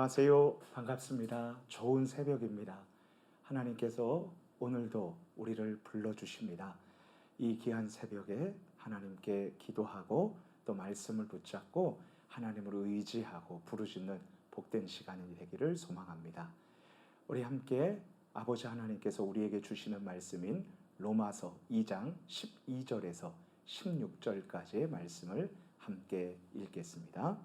안녕하세요. 반갑습니다. 좋은 새벽입니다. 하나님께서 오늘도 우리를 불러주십니다. 이 귀한 새벽에 하나님께 기도하고 또 말씀을 붙잡고 하나님을 의지하고 부르짖는 복된 시간이 되기를 소망합니다. 우리 함께 아버지 하나님께서 우리에게 주시는 말씀인 로마서 2장 12절에서 16절까지의 말씀을 함께 읽겠습니다.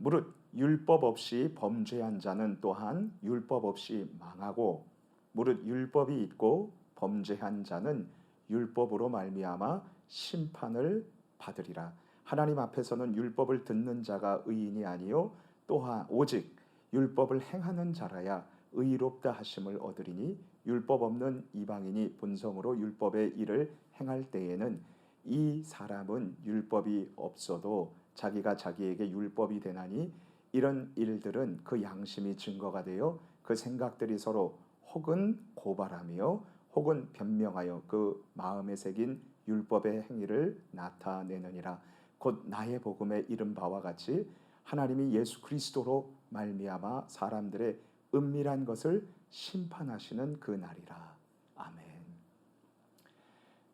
무릇 율법 없이 범죄한 자는 또한 율법 없이 망하고 무릇 율법이 있고 범죄한 자는 율법으로 말미암아 심판을 받으리라. 하나님 앞에서는 율법을 듣는 자가 의인이 아니요 또한 오직 율법을 행하는 자라야 의롭다 하심을 얻으리니 율법 없는 이방인이 본성으로 율법의 일을 행할 때에는 이 사람은 율법이 없어도 자기가 자기에게 율법이 되나니 이런 일들은 그 양심이 증거가 되어 그 생각들이 서로 혹은 고발하며 혹은 변명하여 그 마음에 새긴 율법의 행위를 나타내느니라. 곧 나의 복음에 이른 바와 같이 하나님이 예수 그리스도로 말미암아 사람들의 은밀한 것을 심판하시는 그 날이라. 아멘.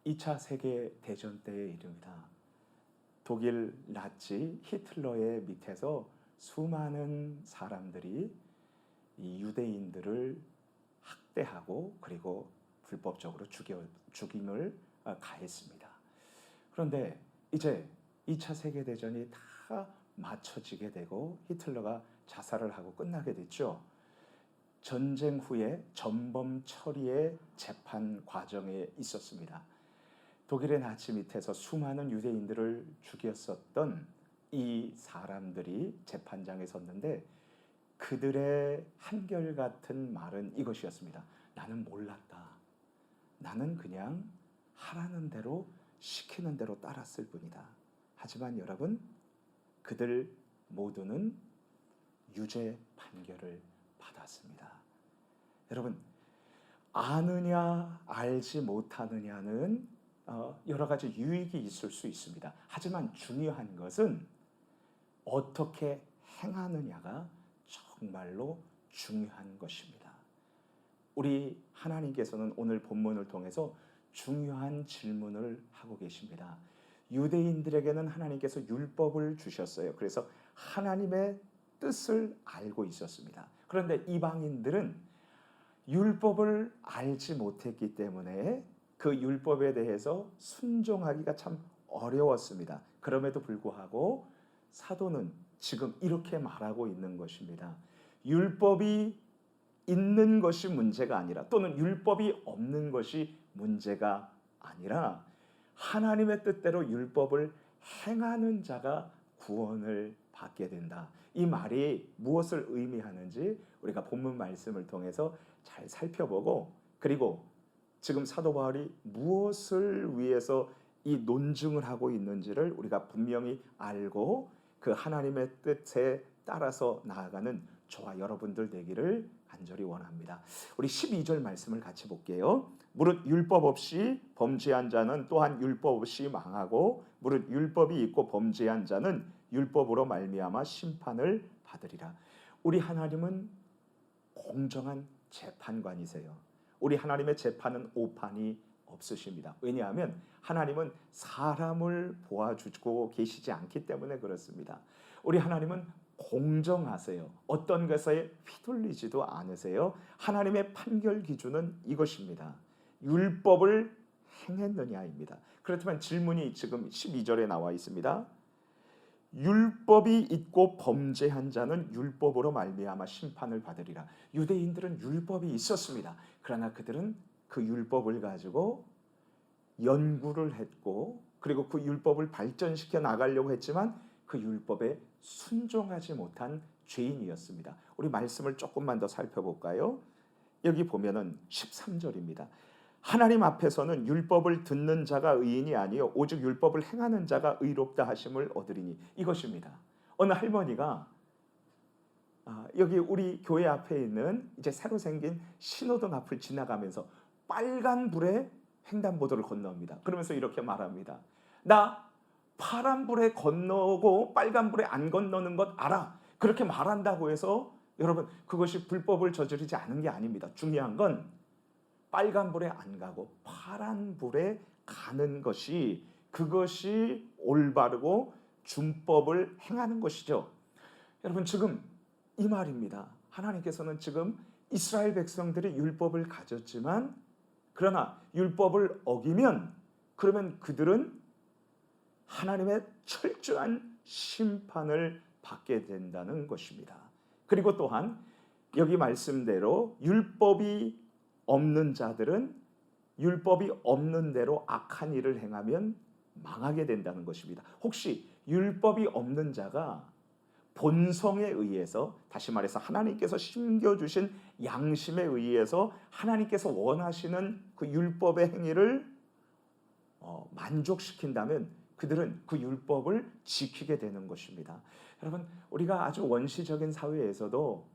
2차 세계대전 때의 일입니다. 독일 나치 히틀러의 밑에서 수많은 사람들이 이 유대인들을 학대하고 그리고 불법적으로 죽임을 가했습니다. 그런데 이제 2차 세계대전이 다 마쳐지게 되고 히틀러가 자살을 하고 끝나게 됐죠. 전쟁 후에 전범 처리의 재판 과정에 있었습니다. 독일의 나치 밑에서 수많은 유대인들을 죽였었던 이 사람들이 재판장에 섰는데 그들의 한결같은 말은 이것이었습니다. 나는 몰랐다. 나는 그냥 하라는 대로 시키는 대로 따랐을 뿐이다. 하지만 여러분, 그들 모두는 유죄 판결을 받았습니다. 여러분, 아느냐 알지 못하느냐는 여러 가지 유익이 있을 수 있습니다. 하지만 중요한 것은 어떻게 행하느냐가 정말로 중요한 것입니다. 우리 하나님께서는 오늘 본문을 통해서 중요한 질문을 하고 계십니다. 유대인들에게는 하나님께서 율법을 주셨어요. 그래서 하나님의 뜻을 알고 있었습니다. 그런데 이방인들은 율법을 알지 못했기 때문에 그 율법에 대해서 순종하기가 참 어려웠습니다. 그럼에도 불구하고 사도는 지금 이렇게 말하고 있는 것입니다. 율법이 있는 것이 문제가 아니라 또는 율법이 없는 것이 문제가 아니라 하나님의 뜻대로 율법을 행하는 자가 구원을 받게 된다. 이 말이 무엇을 의미하는지 우리가 본문 말씀을 통해서 잘 살펴보고 그리고 지금 사도 바울이 무엇을 위해서 이 논증을 하고 있는지를 우리가 분명히 알고 그 하나님의 뜻에 따라서 나아가는 저와 여러분들 되기를 간절히 원합니다. 우리 12절 말씀을 같이 볼게요. 무릇 율법 없이 범죄한 자는 또한 율법 없이 망하고 무릇 율법이 있고 범죄한 자는 율법으로 말미암아 심판을 받으리라. 우리 하나님은 공정한 재판관이세요. 우리 하나님의 재판은 오판이 없으십니다. 왜냐하면 하나님은 사람을 보아주고 계시지 않기 때문에 그렇습니다. 우리 하나님은 공정하세요. 어떤 것에 휘둘리지도 않으세요. 하나님의 판결 기준은 이것입니다. 율법을 행했느냐입니다. 그렇지만 질문이 지금 12절에 나와 있습니다. 율법이 있고 범죄한 자는 율법으로 말미암아 심판을 받으리라. 유대인들은 율법이 있었습니다. 그러나 그들은 그 율법을 가지고 연구를 했고 그리고 그 율법을 발전시켜 나가려고 했지만 그 율법에 순종하지 못한 죄인이었습니다. 우리 말씀을 조금만 더 살펴볼까요? 여기 보면은 13절입니다. 하나님 앞에서는 율법을 듣는 자가 의인이 아니요 오직 율법을 행하는 자가 의롭다 하심을 얻으리니 이것입니다. 어느 할머니가 여기 우리 교회 앞에 있는 이제 새로 생긴 신호등 앞을 지나가면서 빨간 불에 횡단보도를 건너옵니다. 그러면서 이렇게 말합니다. 나 파란불에 건너고 빨간불에 안 건너는 것 알아. 그렇게 말한다고 해서 여러분 그것이 불법을 저지르지 않은 게 아닙니다. 중요한 건 빨간 불에 안 가고 파란 불에 가는 것이, 그것이 올바르고 준법을 행하는 것이죠. 여러분 지금 이 말입니다. 하나님께서는 지금 이스라엘 백성들이 율법을 가졌지만, 그러나 율법을 어기면 그러면 그들은 하나님의 철저한 심판을 받게 된다는 것입니다. 그리고 또한 여기 말씀대로 율법이 없는 자들은 율법이 없는 대로 악한 일을 행하면 망하게 된다는 것입니다. 혹시 율법이 없는 자가 본성에 의해서, 다시 말해서 하나님께서 심겨주신 양심에 의해서 하나님께서 원하시는 그 율법의 행위를 만족시킨다면 그들은 그 율법을 지키게 되는 것입니다. 여러분 우리가 아주 원시적인 사회에서도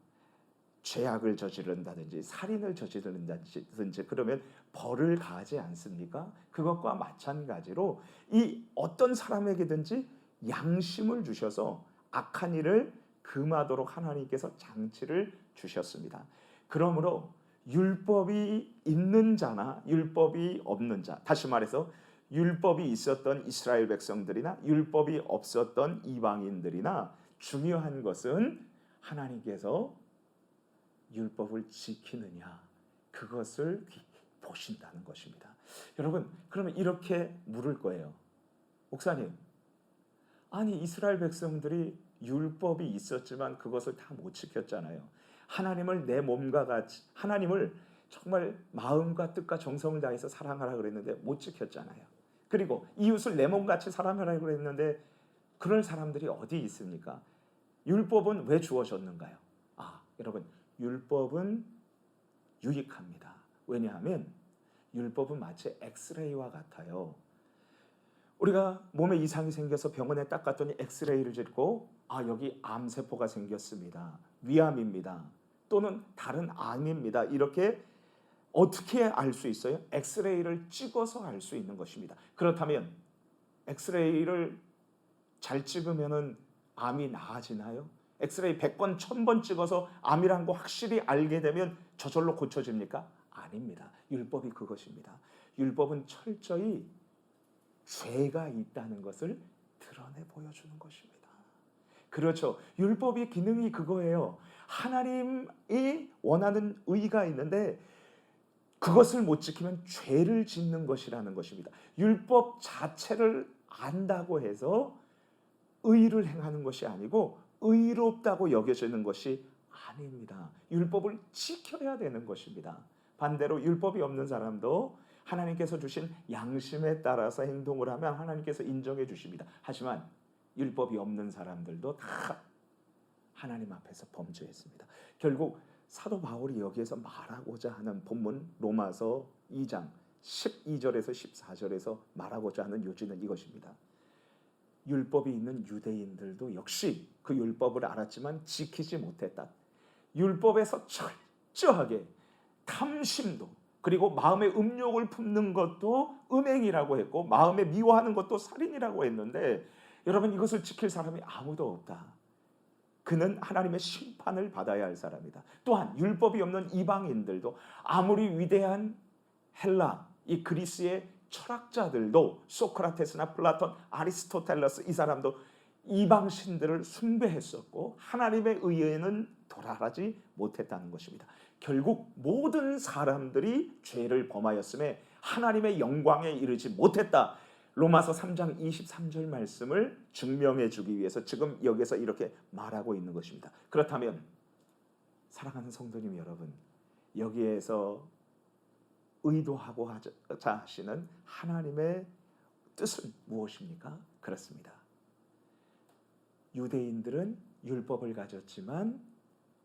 죄악을 저지른다든지 살인을 저지른다든지 그러면 벌을 가하지 않습니까? 그것과 마찬가지로 이 어떤 사람에게든지 양심을 주셔서 악한 일을 금하도록 하나님께서 장치를 주셨습니다. 그러므로 율법이 있는 자나 율법이 없는 자, 다시 말해서 율법이 있었던 이스라엘 백성들이나 율법이 없었던 이방인들이나 중요한 것은 하나님께서 율법을 지키느냐, 그것을 보신다는 것입니다. 여러분 그러면 이렇게 물을 거예요. 목사님, 아니 이스라엘 백성들이 율법이 있었지만 그것을 다 못 지켰잖아요. 하나님을 내 몸과 같이, 하나님을 정말 마음과 뜻과 정성을 다해서 사랑하라 그랬는데 못 지켰잖아요. 그리고 이웃을 내 몸같이 사랑하라 그랬는데 그럴 사람들이 어디 있습니까? 율법은 왜 주어졌는가요? 여러분 율법은 유익합니다. 왜냐하면 율법은 마치 엑스레이와 같아요. 우리가 몸에 이상이 생겨서 병원에 딱 갔더니 엑스레이를 찍고 여기 암세포가 생겼습니다, 위암입니다, 또는 다른 암입니다, 이렇게 어떻게 알 수 있어요? 엑스레이를 찍어서 알 수 있는 것입니다. 그렇다면 엑스레이를 잘 찍으면 암이 나아지나요? 엑스레이 100번, 1000번 찍어서 암이란 거 확실히 알게 되면 저절로 고쳐집니까? 아닙니다. 율법이 그것입니다. 율법은 철저히 죄가 있다는 것을 드러내 보여주는 것입니다. 그렇죠. 율법의 기능이 그거예요. 하나님이 원하는 의가 있는데 그것을 못 지키면 죄를 짓는 것이라는 것입니다. 율법 자체를 안다고 해서 의를 행하는 것이 아니고 의롭다고 여겨지는 것이 아닙니다. 율법을 지켜야 되는 것입니다. 반대로 율법이 없는 사람도 하나님께서 주신 양심에 따라서 행동을 하면 하나님께서 인정해 주십니다. 하지만 율법이 없는 사람들도 다 하나님 앞에서 범죄했습니다. 결국 사도 바울이 여기에서 말하고자 하는 본문 로마서 2장 12절에서 14절에서 말하고자 하는 요지는 이것입니다. 율법이 있는 유대인들도 역시 그 율법을 알았지만 지키지 못했다. 율법에서 철저하게 탐심도, 그리고 마음의 음욕을 품는 것도 음행이라고 했고 마음에 미워하는 것도 살인이라고 했는데, 여러분 이것을 지킬 사람이 아무도 없다. 그는 하나님의 심판을 받아야 할 사람이다. 또한 율법이 없는 이방인들도 아무리 위대한 헬라, 이 그리스의 철학자들도 소크라테스나 플라톤, 아리스토텔레스, 이 사람도 이방 신들을 숭배했었고 하나님의 의에는 도달하지 못했다는 것입니다. 결국 모든 사람들이 죄를 범하였음에 하나님의 영광에 이르지 못했다. 로마서 3장 23절 말씀을 증명해 주기 위해서 지금 여기서 이렇게 말하고 있는 것입니다. 그렇다면 사랑하는 성도님 여러분, 여기에서 의도하고자 하시는 하나님의 뜻은 무엇입니까? 그렇습니다. 유대인들은 율법을 가졌지만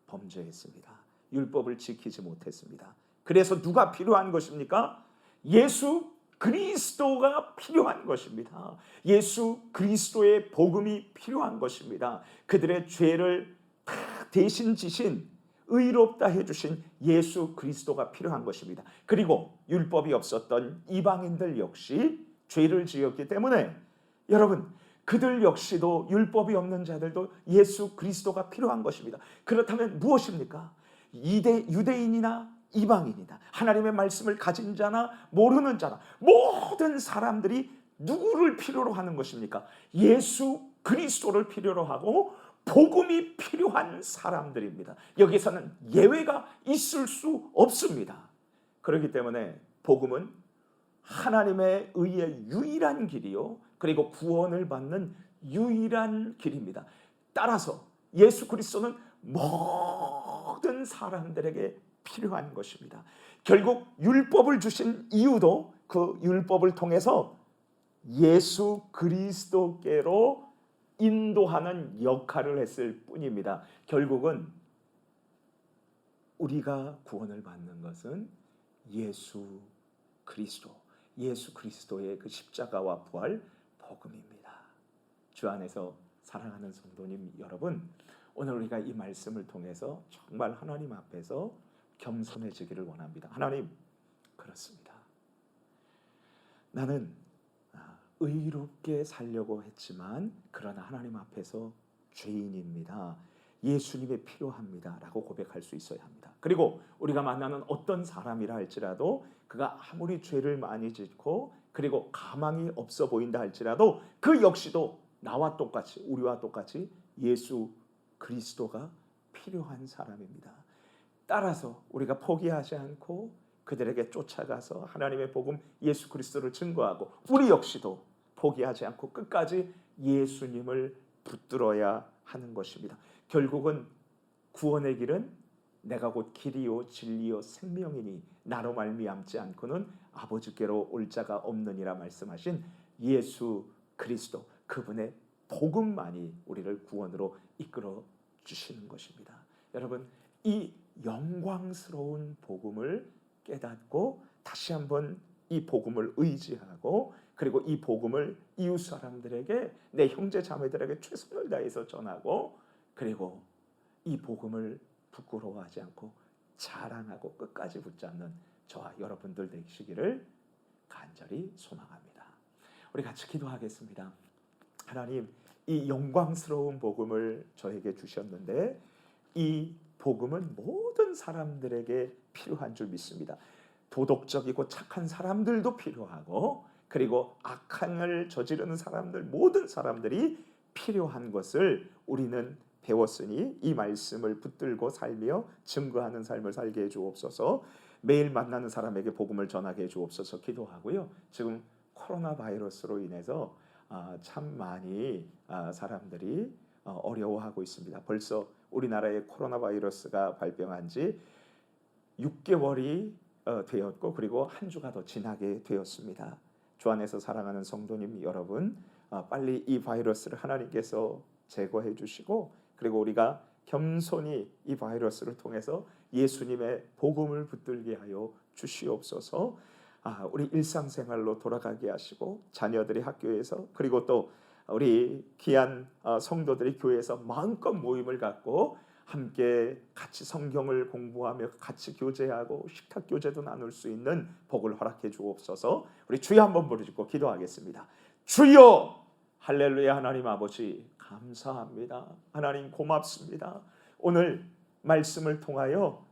범죄했습니다. 율법을 지키지 못했습니다. 그래서 누가 필요한 것입니까? 예수 그리스도가 필요한 것입니다. 예수 그리스도의 복음이 필요한 것입니다. 그들의 죄를 다 대신 지신 의롭다 해주신 예수 그리스도가 필요한 것입니다. 그리고 율법이 없었던 이방인들 역시 죄를 지었기 때문에 여러분 그들 역시도 율법이 없는 자들도 예수 그리스도가 필요한 것입니다. 그렇다면 무엇입니까? 유대인이나 이방인이나 하나님의 말씀을 가진 자나 모르는 자나 모든 사람들이 누구를 필요로 하는 것입니까? 예수 그리스도를 필요로 하고 복음이 필요한 사람들입니다. 여기서는 예외가 있을 수 없습니다. 그렇기 때문에 복음은 하나님의 의의 유일한 길이요, 그리고 구원을 받는 유일한 길입니다. 따라서 예수 그리스도는 모든 사람들에게 필요한 것입니다. 결국 율법을 주신 이유도 그 율법을 통해서 예수 그리스도께로 인도하는 역할을 했을 뿐입니다. 결국은 우리가 구원을 받는 것은 예수 그리스도의 그 십자가와 부활 복음입니다. 주 안에서 사랑하는 성도님 여러분, 오늘 우리가 이 말씀을 통해서 정말 하나님 앞에서 겸손해지기를 원합니다. 하나님, 그렇습니다. 나는 의롭게 살려고 했지만 그러나 하나님 앞에서 죄인입니다. 예수님이 필요합니다 라고 고백할 수 있어야 합니다. 그리고 우리가 만나는 어떤 사람이라 할지라도 그가 아무리 죄를 많이 짓고 그리고 가망이 없어 보인다 할지라도 그 역시도 나와 똑같이, 우리와 똑같이 예수 그리스도가 필요한 사람입니다. 따라서 우리가 포기하지 않고 그들에게 쫓아가서 하나님의 복음 예수 그리스도를 증거하고 우리 역시도 포기하지 않고 끝까지 예수님을 붙들어야 하는 것입니다. 결국은 구원의 길은 내가 곧 길이요 진리요 생명이니 나로 말미암지 않고는 아버지께로 올 자가 없느니라 말씀하신 예수 그리스도, 그분의 복음만이 우리를 구원으로 이끌어 주시는 것입니다. 여러분, 이 영광스러운 복음을 깨닫고 다시 한번 이 복음을 의지하고 그리고 이 복음을 이웃 사람들에게, 내 형제 자매들에게 최선을 다해서 전하고 그리고 이 복음을 부끄러워하지 않고 자랑하고 끝까지 붙잡는 저와 여러분들 되시기를 간절히 소망합니다. 우리 같이 기도하겠습니다. 하나님, 이 영광스러운 복음을 저에게 주셨는데 이 복음은 모든 사람들에게 필요한 줄 믿습니다. 도덕적이고 착한 사람들도 필요하고 그리고 악행을 저지르는 사람들, 모든 사람들이 필요한 것을 우리는 배웠으니 이 말씀을 붙들고 살며 증거하는 삶을 살게 해주옵소서. 매일 만나는 사람에게 복음을 전하게 해주옵소서 기도하고요. 지금 코로나 바이러스로 인해서 참 많이 사람들이 어려워하고 있습니다. 벌써 우리나라에 코로나 바이러스가 발병한 지 6개월이 되었고 그리고 한 주가 더 지나게 되었습니다. 주 안에서 사랑하는 성도님 여러분, 빨리 이 바이러스를 하나님께서 제거해 주시고 그리고 우리가 겸손히 이 바이러스를 통해서 예수님의 복음을 붙들게 하여 주시옵소서. 우리 일상생활로 돌아가게 하시고 자녀들이 학교에서 그리고 또 우리 귀한 성도들이 교회에서 마음껏 모임을 갖고 함께 같이 성경을 공부하며 같이 교제하고 식탁 교제도 나눌 수 있는 복을 허락해 주옵소서. 우리 주여 한번 부르짖고 기도하겠습니다. 주여! 할렐루야. 하나님 아버지 감사합니다. 하나님 고맙습니다. 오늘 말씀을 통하여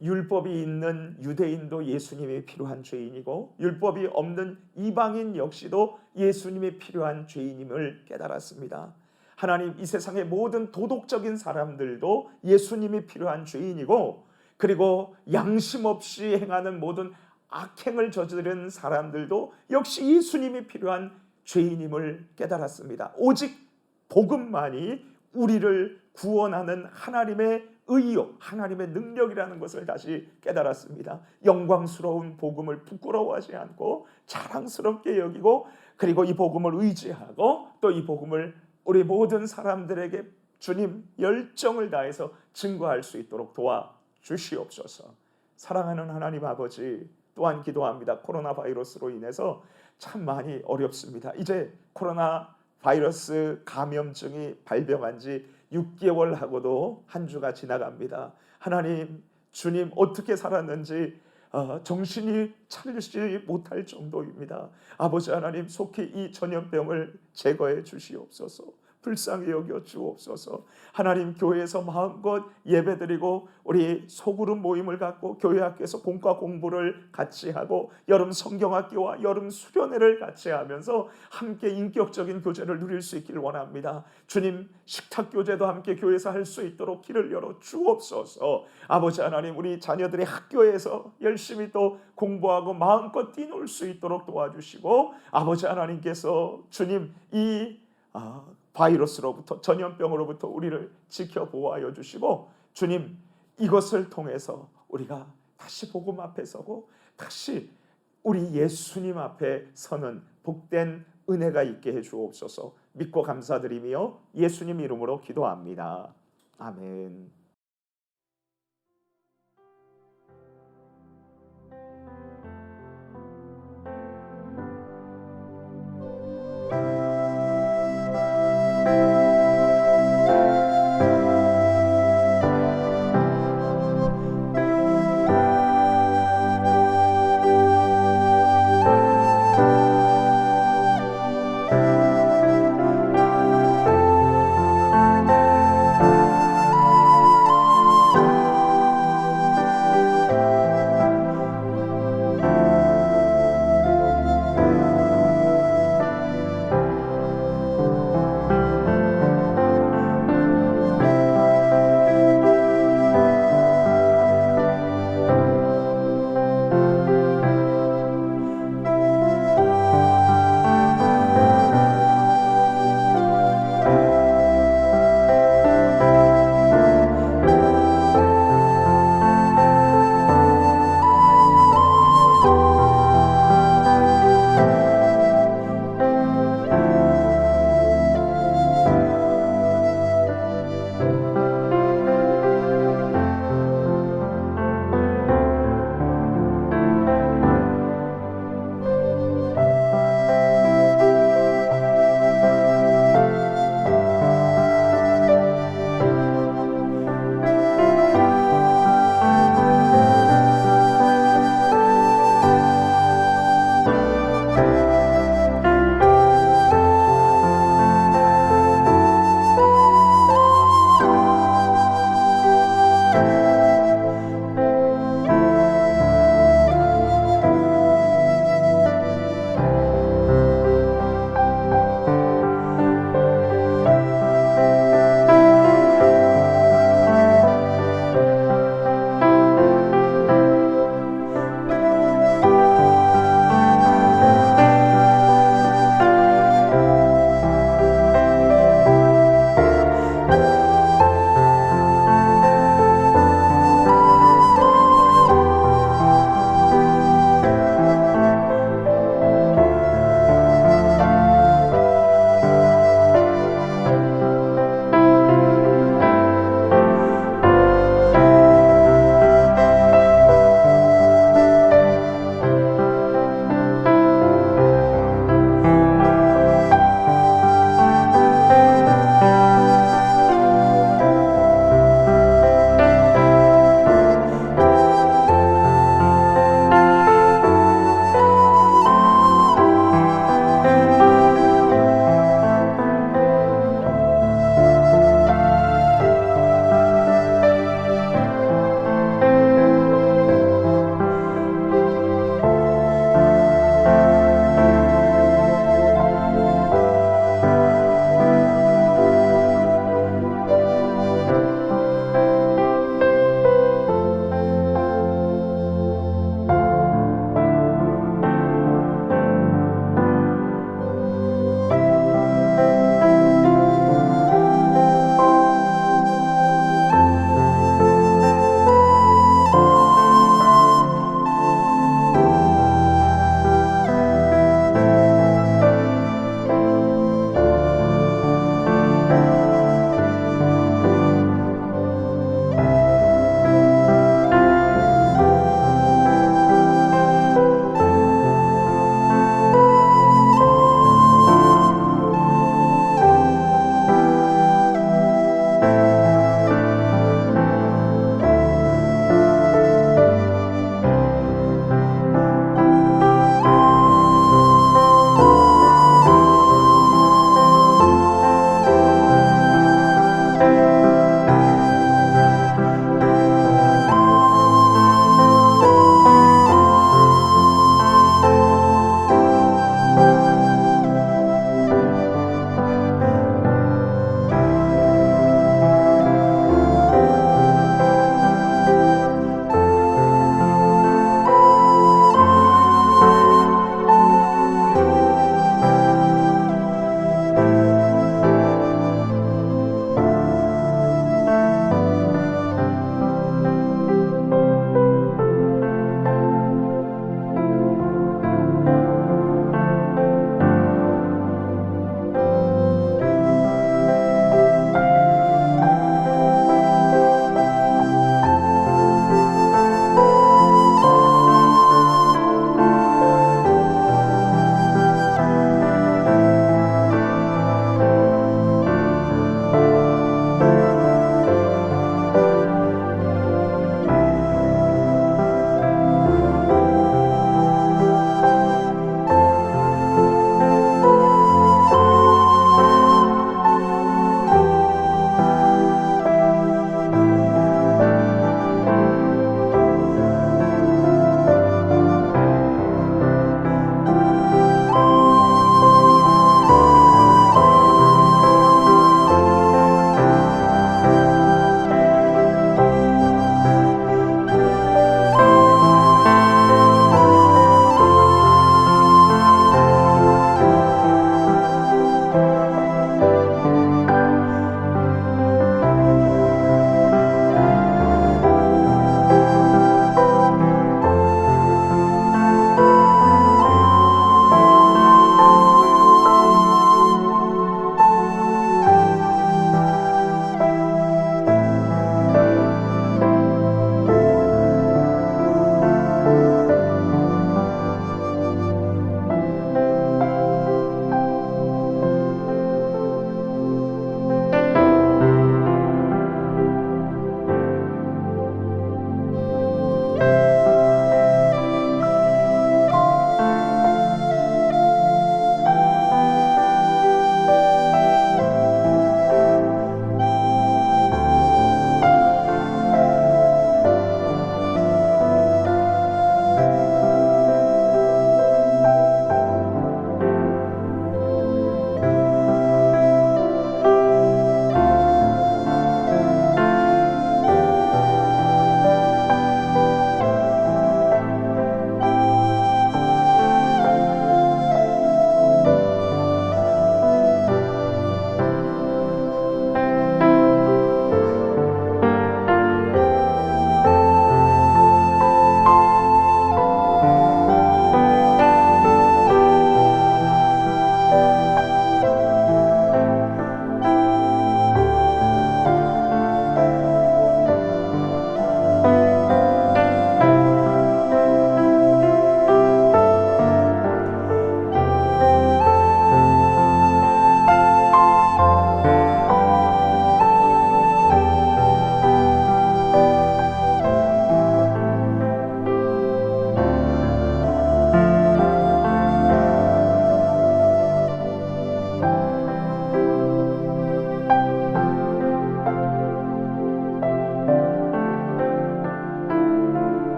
율법이 있는 유대인도 예수님이 필요한 죄인이고 율법이 없는 이방인 역시도 예수님이 필요한 죄인임을 깨달았습니다. 하나님, 이 세상의 모든 도덕적인 사람들도 예수님이 필요한 죄인이고 그리고 양심 없이 행하는 모든 악행을 저지르는 사람들도 역시 예수님이 필요한 죄인임을 깨달았습니다. 오직 복음만이 우리를 구원하는 하나님의 의요, 하나님의 능력이라는 것을 다시 깨달았습니다. 영광스러운 복음을 부끄러워하지 않고 자랑스럽게 여기고 그리고 이 복음을 의지하고 또 이 복음을 우리 모든 사람들에게 주님 열정을 다해서 증거할 수 있도록 도와주시옵소서. 사랑하는 하나님 아버지, 또한 기도합니다. 코로나 바이러스로 인해서 참 많이 어렵습니다. 이제 코로나 바이러스 감염증이 발병한 지 6개월하고도 한 주가 지나갑니다. 하나님, 주님 어떻게 살았는지 정신이 차리지 못할 정도입니다. 아버지 하나님, 속히 이 전염병을 제거해 주시옵소서. 불쌍히 여겨 주옵소서. 하나님, 교회에서 마음껏 예배드리고 우리 소그룹 모임을 갖고 교회 학교에서 공과 공부를 같이 하고 여름 성경학교와 여름 수련회를 같이 하면서 함께 인격적인 교제를 누릴 수 있기를 원합니다. 주님, 식탁 교제도 함께 교회에서 할 수 있도록 길을 열어 주옵소서. 아버지 하나님, 우리 자녀들이 학교에서 열심히 또 공부하고 마음껏 뛰놀 수 있도록 도와주시고, 아버지 하나님께서 주님, 이 바이러스로부터, 전염병으로부터 우리를 지켜보호하여 주시고, 주님, 이것을 통해서 우리가 다시 복음 앞에 서고 다시 우리 예수님 앞에 서는 복된 은혜가 있게 해 주옵소서. 믿고 감사드리며 예수님 이름으로 기도합니다. 아멘.